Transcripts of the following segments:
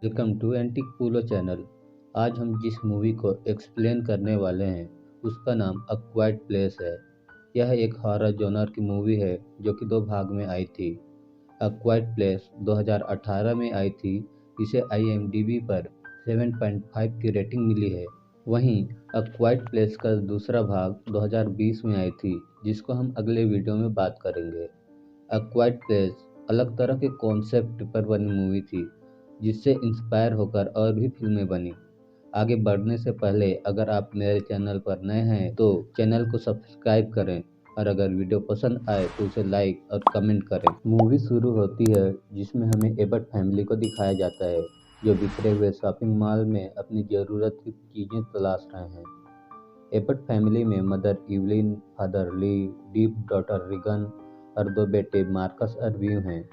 Welcome to एंटिक पूलो channel. आज हम जिस मूवी को एक्सप्लेन करने वाले हैं उसका नाम अ क्वाइट प्लेस है। यह एक हॉरर जॉनर की मूवी है जो कि दो भाग में आई थी। अ क्वाइट प्लेस 2018 में आई थी। इसे IMDb पर 7.5 की रेटिंग मिली है। वहीं अ क्वाइट प्लेस का दूसरा भाग 2020 में आई थी, जिसको हम अगले वीडियो में बात करेंगे। अ क्वाइट प्लेस अलग तरह के कॉन्सेप्ट पर बनी मूवी थी, जिससे इंस्पायर होकर और भी फिल्में बनी। आगे बढ़ने से पहले अगर आप मेरे चैनल पर नए हैं तो चैनल को सब्सक्राइब करें, और अगर वीडियो पसंद आए तो उसे लाइक और कमेंट करें। मूवी शुरू होती है जिसमें हमें एबट फैमिली को दिखाया जाता है, जो बिखरे हुए शॉपिंग मॉल में अपनी ज़रूरत की चीज़ें तलाश रहे हैं। एबट फैमिली में मदर इवलिन, फादर ली, डीप डॉटर रिगन और दो बेटे मार्कस और व्यू हैं।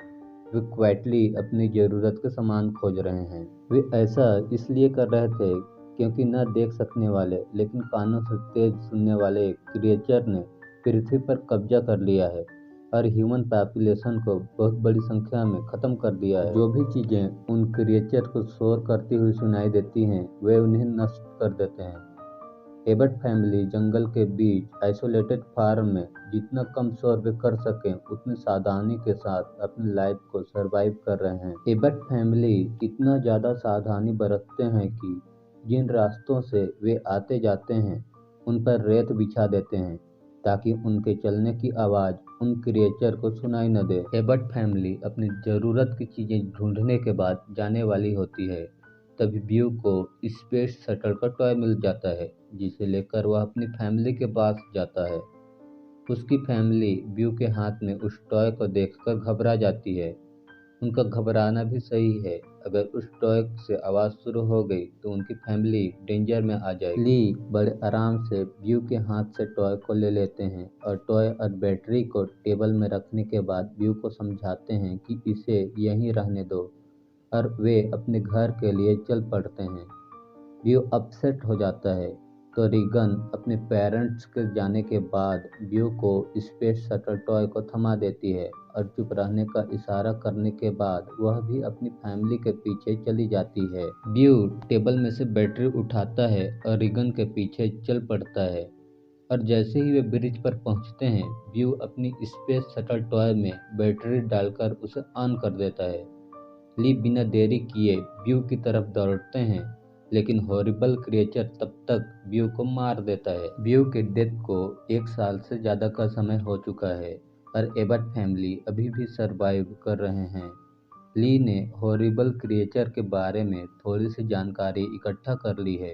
वे क्वाइटली अपनी ज़रूरत के सामान खोज रहे हैं। वे ऐसा इसलिए कर रहे थे क्योंकि न देख सकने वाले लेकिन कानों से तेज सुनने वाले एक क्रिएचर ने पृथ्वी पर कब्जा कर लिया है और ह्यूमन पॉपुलेशन को बहुत बड़ी संख्या में ख़त्म कर दिया है। जो भी चीज़ें उन क्रिएचर को शोर करती हुई सुनाई देती हैं, वे उन्हें नष्ट कर देते हैं। एबट फैमिली जंगल के बीच आइसोलेटेड फार्म में जितना कम शोर वे कर सकें उतनी सावधानी के साथ अपनी लाइफ को सरवाइव कर रहे हैं। एबट फैमिली इतना ज़्यादा सावधानी बरतते हैं कि जिन रास्तों से वे आते जाते हैं उन पर रेत बिछा देते हैं ताकि उनके चलने की आवाज़ उन क्रिएचर को सुनाई न दे। एबट फैमिली अपनी ज़रूरत की चीज़ें ढूंढने के बाद जाने वाली होती है। तभी व्यू को स्पेस शटल का टॉय मिल जाता है, जिसे लेकर वह अपनी फैमिली के पास जाता है। उसकी फैमिली व्यू के हाथ में उस टॉय को देखकर घबरा जाती है। उनका घबराना भी सही है। अगर उस टॉय से आवाज़ शुरू हो गई तो उनकी फैमिली डेंजर में आ जाएगी। ली बड़े आराम से व्यू के हाथ से टॉय को ले लेते हैं और टॉय और बैटरी को टेबल में रखने के बाद व्यू को समझाते हैं कि इसे यहीं रहने दो, और वे अपने घर के लिए चल पड़ते हैं। व्यू अपसेट हो जाता है तो रिगन अपने पेरेंट्स के जाने के बाद व्यू को स्पेस शटल टॉय को थमा देती है और चुप रहने का इशारा करने के बाद वह भी अपनी फैमिली के पीछे चली जाती है। व्यू टेबल में से बैटरी उठाता है और रिगन के पीछे चल पड़ता है, और जैसे ही वे ब्रिज पर पहुंचते हैं व्यू अपनी स्पेस शटल टॉय में बैटरी डालकर उसे ऑन कर देता है। ली बिना देरी किए व्यू की तरफ दौड़ते हैं, लेकिन हॉरिबल क्रिएचर तब तक व्यू को मार देता है। व्यू के डेथ को 1 साल से ज़्यादा का समय हो चुका है और एबट फैमिली अभी भी सरवाइव कर रहे हैं। ली ने हॉरिबल क्रिएचर के बारे में थोड़ी सी जानकारी इकट्ठा कर ली है।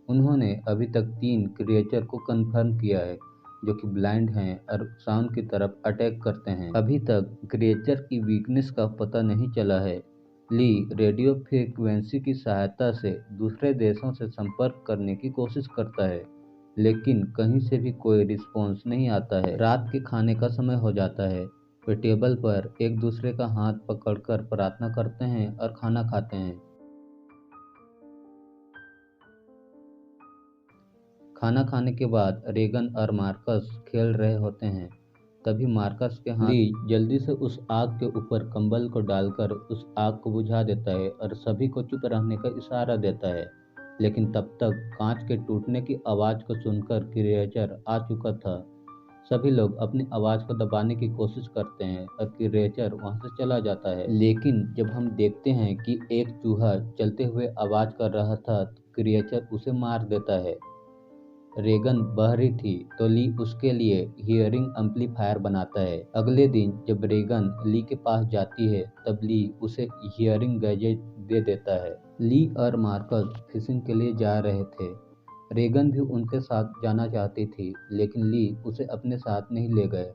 उन्होंने अभी तक 3 क्रिएचर को कंफर्म किया है जो कि ब्लाइंड हैं और साउंड की तरफ अटैक करते हैं। अभी तक क्रिएचर की वीकनेस का पता नहीं चला है। ली रेडियो फ्रीक्वेंसी की सहायता से दूसरे देशों से संपर्क करने की कोशिश करता है, लेकिन कहीं से भी कोई रिस्पॉन्स नहीं आता है। रात के खाने का समय हो जाता है। वे टेबल पर एक दूसरे का हाथ पकड़कर प्रार्थना करते हैं और खाना खाते हैं। खाना खाने के बाद रेगन और मार्कस खेल रहे होते हैं। तभी मार्कस के हाथ ली जल्दी से उस आग के ऊपर कंबल को डालकर उस आग को बुझा देता है और सभी को चुप रहने का इशारा देता है। लेकिन तब तक कांच के टूटने की आवाज़ को सुनकर क्रिएचर आ चुका था। सभी लोग अपनी आवाज़ को दबाने की कोशिश करते हैं और क्रिएचर वहां से चला जाता है। लेकिन जब हम देखते हैं कि एक चूहा चलते हुए आवाज़ कर रहा था तो क्रिएचर उसे मार देता है। रेगन बहरी थी तो ली उसके लिए हियरिंग एम्पलीफायर बनाता है। अगले दिन जब रेगन ली के पास जाती है तब ली उसे हियरिंग गैजेट दे देता है। ली और मार्कस फिशिंग के लिए जा रहे थे। रेगन भी उनके साथ जाना चाहती थी, लेकिन ली उसे अपने साथ नहीं ले गए।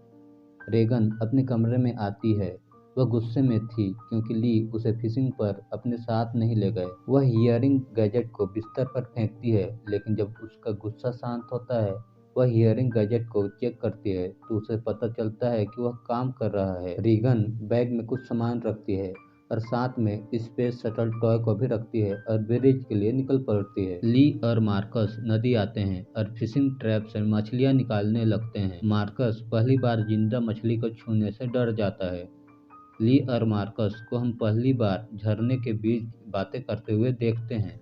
रेगन अपने कमरे में आती है। वह गुस्से में थी क्योंकि ली उसे फिशिंग पर अपने साथ नहीं ले गए। वह हियरिंग गैजेट को बिस्तर पर फेंकती है, लेकिन जब उसका गुस्सा शांत होता है वह हियरिंग गैजेट को चेक करती है तो उसे पता चलता है कि वह काम कर रहा है। रीगन बैग में कुछ सामान रखती है और साथ में स्पेस शटल टॉय को भी रखती है और ब्रिज के लिए निकल पड़ती है। ली और मार्कस नदी आते हैं और फिशिंग ट्रैप से मछलियां निकालने लगते हैं। मार्कस पहली बार जिंदा मछली को छूने से डर जाता है। ली और मार्कस को हम पहली बार झरने के बीच बातें करते हुए देखते हैं।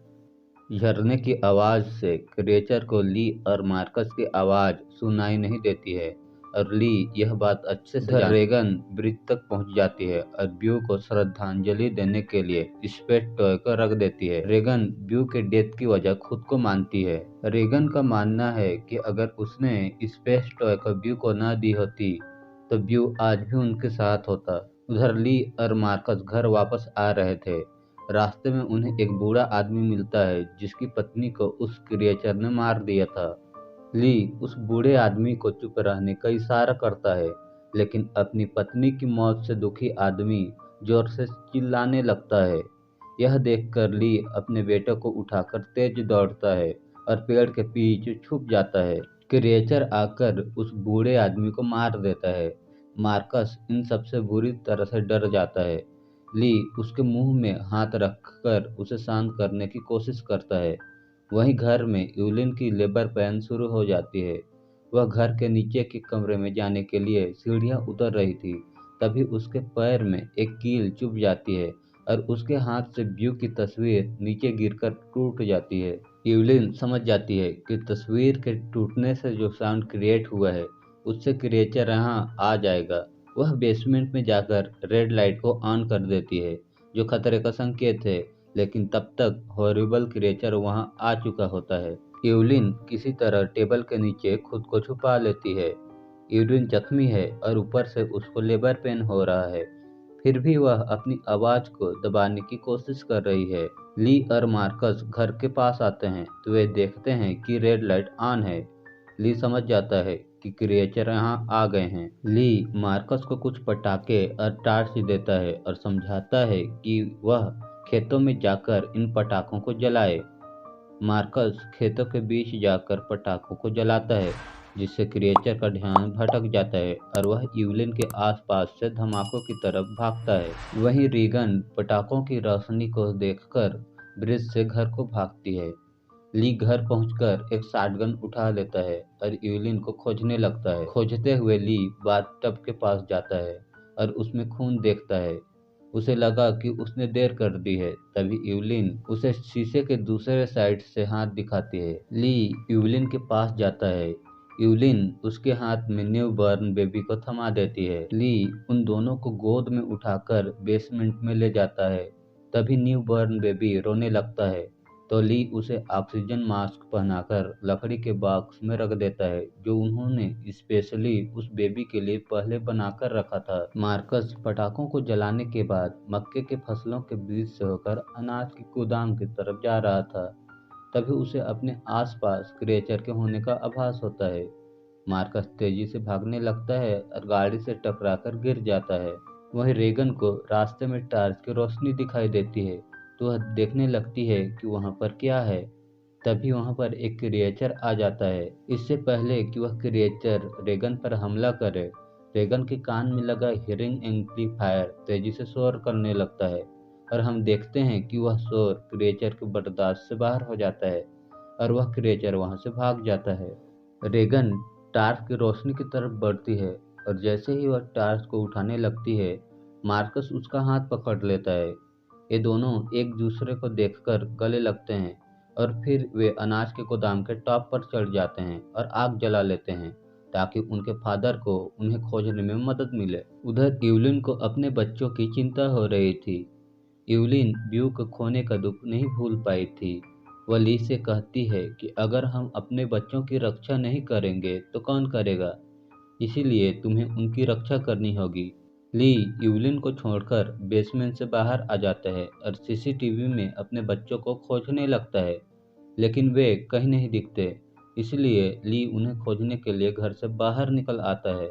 झरने की आवाज से क्रिएचर को ली और मार्कस की आवाज सुनाई नहीं देती है और ली यह बात अच्छे से रेगन ब्रिज तक पहुंच जाती है और ब्यू को श्रद्धांजलि देने के लिए स्पेस टॉय को रख देती है। रेगन ब्यू के डेथ की वजह खुद को मानती है। रेगन का मानना है कि अगर उसने स्पेस टॉय को ब्यू को न दी होती तो ब्यू आज भी उनके साथ होता। उधर ली और मार्कस घर वापस आ रहे थे। रास्ते में उन्हें एक बूढ़ा आदमी मिलता है जिसकी पत्नी को उस क्रिएचर ने मार दिया था। ली उस बूढ़े आदमी को चुप रहने का इशारा करता है, लेकिन अपनी पत्नी की मौत से दुखी आदमी जोर से चिल्लाने लगता है। यह देखकर ली अपने बेटे को उठाकर तेज दौड़ता है और पेड़ के पीछे छुप जाता है। क्रिएचर आकर उस बूढ़े आदमी को मार देता है। मार्कस इन सबसे बुरी तरह से डर जाता है। ली उसके मुंह में हाथ रखकर उसे शांत करने की कोशिश करता है। वहीं घर में यूलिन की लेबर पेन शुरू हो जाती है। वह घर के नीचे के कमरे में जाने के लिए सीढ़ियां उतर रही थी। तभी उसके पैर में एक कील चुभ जाती है और उसके हाथ से ब्यू की तस्वीर नीचे गिरकर टूट जाती है। यूलिन समझ जाती है कि तस्वीर के टूटने से जो साउंड क्रिएट हुआ है उससे क्रिएचर यहाँ आ जाएगा। वह बेसमेंट में जाकर रेड लाइट को ऑन कर देती है जो खतरे का संकेत है, लेकिन तब तक हॉरिबल क्रिएचर वहां आ चुका होता है। यूलिन किसी तरह टेबल के नीचे खुद को छुपा लेती है। यूलिन जख्मी है और ऊपर से उसको लेबर पेन हो रहा है, फिर भी वह अपनी आवाज को दबाने की कोशिश कर रही है। ली और मार्कस घर के पास आते हैं तो वे देखते हैं कि रेड लाइट ऑन है। ली समझ जाता है कि क्रिएचर यहाँ आ गए हैं। ली मार्कस को कुछ पटाखे और टार्च देता है और समझाता है कि वह खेतों में जाकर इन पटाखों को जलाए। मार्कस खेतों के बीच जाकर पटाखों को जलाता है, जिससे क्रिएचर का ध्यान भटक जाता है और वह यूलिन के आसपास से धमाकों की तरफ भागता है। वहीं रीगन पटाखों की रोशनी को देखकर ब्रिज से घर को भागती है। ली घर पहुंचकर एक शॉटगन उठा लेता है और यूलिन को खोजने लगता है। खोजते हुए ली बाथटब के पास जाता है और उसमें खून देखता है। उसे लगा कि उसने देर कर दी है। तभी यूलिन उसे शीशे के दूसरे साइड से हाथ दिखाती है। ली यूलिन के पास जाता है। यूलिन उसके हाथ में न्यू बॉर्न बेबी को थमा देती है। ली उन दोनों को गोद में उठाकर बेसमेंट में ले जाता है। तभी न्यू बॉर्न बेबी रोने लगता है तो ली उसे ऑक्सीजन मास्क पहनाकर लकड़ी के बॉक्स में रख देता है जो उन्होंने स्पेशली उस बेबी के लिए पहले बनाकर रखा था। मार्कस पटाखों को जलाने के बाद मक्के के फसलों के बीच से होकर अनाज की गोदाम की तरफ जा रहा था। तभी उसे अपने आसपास क्रिएचर के होने का आभास होता है। मार्कस तेजी से भागने लगता है और गाड़ी से टकराकर गिर जाता है। वहीं रेगन को रास्ते में टार्च की रोशनी दिखाई देती है तो वह देखने लगती है कि वहां पर क्या है। तभी वहां पर एक क्रिएचर आ जाता है। इससे पहले कि वह क्रिएचर रेगन पर हमला करे, रेगन के कान में लगा हियरिंग एम्पलीफायर तेजी से शोर करने लगता है और हम देखते हैं कि वह शोर क्रिएचर के बर्दाश्त से बाहर हो जाता है और वह क्रिएचर वहां से भाग जाता है। रेगन टार्च की रोशनी की तरफ बढ़ती है और जैसे ही वह टार्च को उठाने लगती है, मार्कस उसका हाथ पकड़ लेता है। ये दोनों एक दूसरे को देखकर गले लगते हैं और फिर वे अनाज के गोदाम के टॉप पर चढ़ जाते हैं और आग जला लेते हैं ताकि उनके फादर को उन्हें खोजने में मदद मिले। उधर यूलिन को अपने बच्चों की चिंता हो रही थी। यूलिन ब्यू को खोने का दुख नहीं भूल पाई थी। वह ली से कहती है कि अगर हम अपने बच्चों की रक्षा नहीं करेंगे तो कौन करेगा, इसीलिए तुम्हें उनकी रक्षा करनी होगी। ली यूलिन को छोड़कर बेसमेंट से बाहर आ जाता है और सीसीटीवी में अपने बच्चों को खोजने लगता है, लेकिन वे कहीं नहीं दिखते। इसलिए ली उन्हें खोजने के लिए घर से बाहर निकल आता है।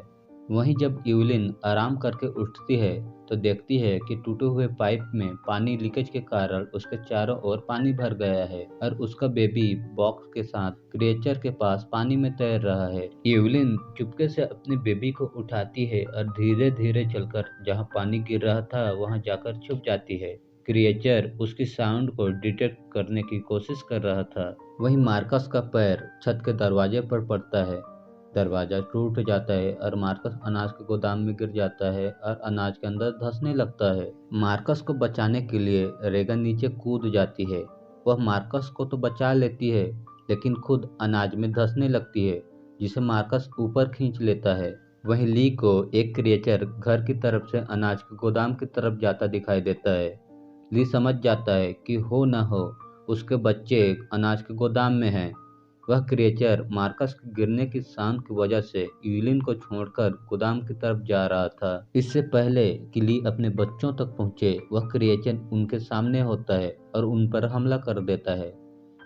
वहीं जब यूलिन आराम करके उठती है तो देखती है कि टूटे हुए पाइप में पानी लीकेज के कारण उसके चारों ओर पानी भर गया है और उसका बेबी बॉक्स के साथ क्रिएचर के पास पानी में तैर रहा है। यूलिन चुपके से अपने बेबी को उठाती है और धीरे धीरे चलकर जहां पानी गिर रहा था वहां जाकर छुप जाती है। क्रिएचर उसकी साउंड को डिटेक्ट करने की कोशिश कर रहा था। वहीं मार्कस का पैर छत के दरवाजे पर पड़ता है। दरवाजा टूट जाता है और मार्कस अनाज के गोदाम में गिर जाता है और अनाज के अंदर धंसने लगता है। मार्कस को बचाने के लिए रेगन नीचे कूद जाती है। वह मार्कस को तो बचा लेती है, लेकिन खुद अनाज में धंसने लगती है, जिसे मार्कस ऊपर खींच लेता है। वहीं ली को एक क्रिएचर घर की तरफ से अनाज के गोदाम की तरफ जाता दिखाई देता है। ली समझ जाता है कि हो न हो उसके बच्चे अनाज के गोदाम में हैं। वह क्रिएचर मार्कस के गिरने की साउंड की वजह से इवलिन को छोड़कर गोदाम की तरफ जा रहा था। इससे पहले कि ली अपने बच्चों तक पहुंचे, वह क्रिएचर उनके सामने होता है और उन पर हमला कर देता है।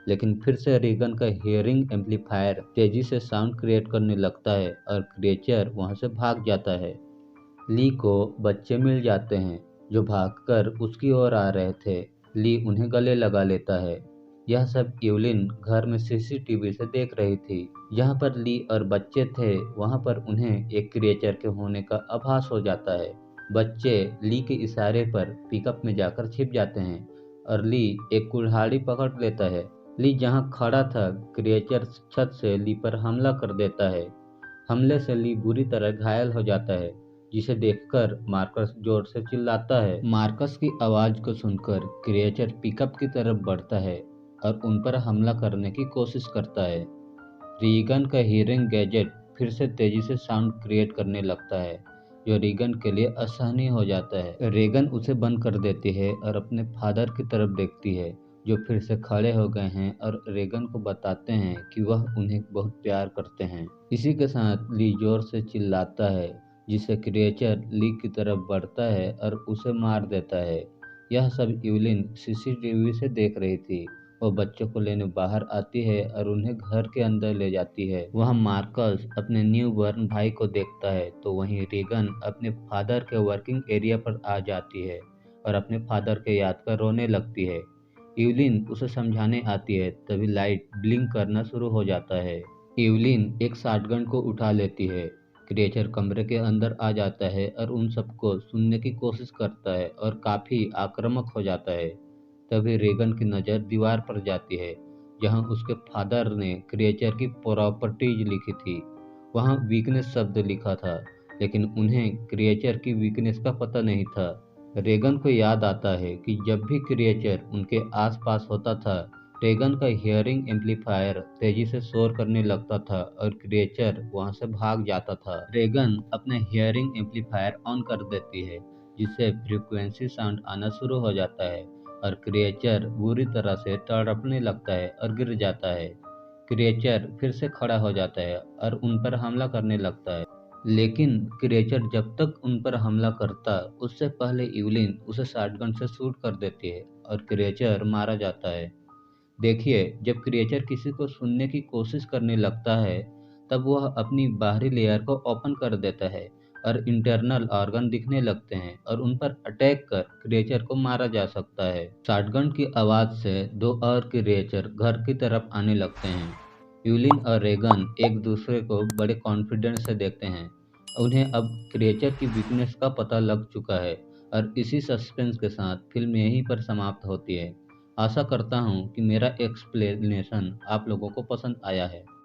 लेकिन फिर से रीगन का हियरिंग एम्पलीफायर तेजी से साउंड क्रिएट करने लगता है और क्रिएचर वहां से भाग जाता है। ली को बच्चे मिल जाते हैं जो भागकर उसकी ओर आ रहे थे। ली उन्हें गले लगा लेता है। यह सब इवलिन घर में सीसीटीवी से देख रही थी। जहां पर ली और बच्चे थे, वहां पर उन्हें एक क्रिएचर के होने का आभास हो जाता है। बच्चे ली के इशारे पर पिकअप में जाकर छिप जाते हैं और ली एक कुल्हाड़ी पकड़ लेता है। ली जहां खड़ा था, क्रिएचर छत से ली पर हमला कर देता है। हमले से ली बुरी तरह घायल हो जाता है, जिसे देखकर मार्कस जोर से चिल्लाता है। मार्कस की आवाज को सुनकर क्रिएचर पिकअप की तरफ बढ़ता है और उन पर हमला करने की कोशिश करता है। रीगन का हियरिंग गैजेट फिर से तेजी से साउंड क्रिएट करने लगता है, जो रीगन के लिए असहनीय हो जाता है। रीगन उसे बंद कर देती है और अपने फादर की तरफ देखती है, जो फिर से खड़े हो गए हैं और रीगन को बताते हैं कि वह उन्हें बहुत प्यार करते हैं। इसी के साथ ली जोर से चिल्लाता है, जिससे क्रिएचर ली की तरफ बढ़ता है और उसे मार देता है। यह सब इवलिन सीसीटीवी से देख रही थी। वो बच्चों को लेने बाहर आती है और उन्हें घर के अंदर ले जाती है। वहाँ मार्कस अपने न्यू बॉर्न भाई को देखता है, तो वहीं रीगन अपने फादर के वर्किंग एरिया पर आ जाती है और अपने फादर के याद कर रोने लगती है। इवलिन उसे समझाने आती है, तभी लाइट ब्लिंक करना शुरू हो जाता है। इवलिन एक शॉटगन को उठा लेती है। क्रिएचर कमरे के अंदर आ जाता है और उन सबको सुनने की कोशिश करता है और काफी आक्रामक हो जाता है। तभी रीगन की नज़र दीवार पर जाती है, जहां उसके फादर ने क्रिएचर की प्रॉपर्टीज लिखी थी। वहां वीकनेस शब्द लिखा था, लेकिन उन्हें क्रिएचर की वीकनेस का पता नहीं था। रीगन को याद आता है कि जब भी क्रिएचर उनके आसपास होता था, रीगन का हियरिंग एम्पलीफायर तेजी से शोर करने लगता था और क्रिएचर वहां से भाग जाता था। रीगन अपने हियरिंग एम्पलीफायर ऑन कर देती है, जिससे फ्रीक्वेंसी साउंड आना शुरू हो जाता है और क्रिएचर बुरी तरह से तड़पने लगता है और गिर जाता है। क्रिएचर फिर से खड़ा हो जाता है और उन पर हमला करने लगता है, लेकिन क्रिएचर जब तक उन पर हमला करता, उससे पहले इवलिन उसे शॉटगन से शूट कर देती है और क्रिएचर मारा जाता है। देखिए, जब क्रिएचर किसी को सुनने की कोशिश करने लगता है, तब वह अपनी बाहरी लेयर को ओपन कर देता है और इंटरनल ऑर्गन दिखने लगते हैं और उन पर अटैक कर क्रिएचर को मारा जा सकता है। शॉटगन की आवाज से दो और क्रिएचर घर की तरफ आने लगते हैं। यूलिन और रेगन एक दूसरे को बड़े कॉन्फिडेंस से देखते हैं। उन्हें अब क्रिएचर की वीकनेस का पता लग चुका है और इसी सस्पेंस के साथ फिल्म यहीं पर समाप्त होती है। आशा करता हूँ कि मेरा एक्सप्लेनेशन आप लोगों को पसंद आया है।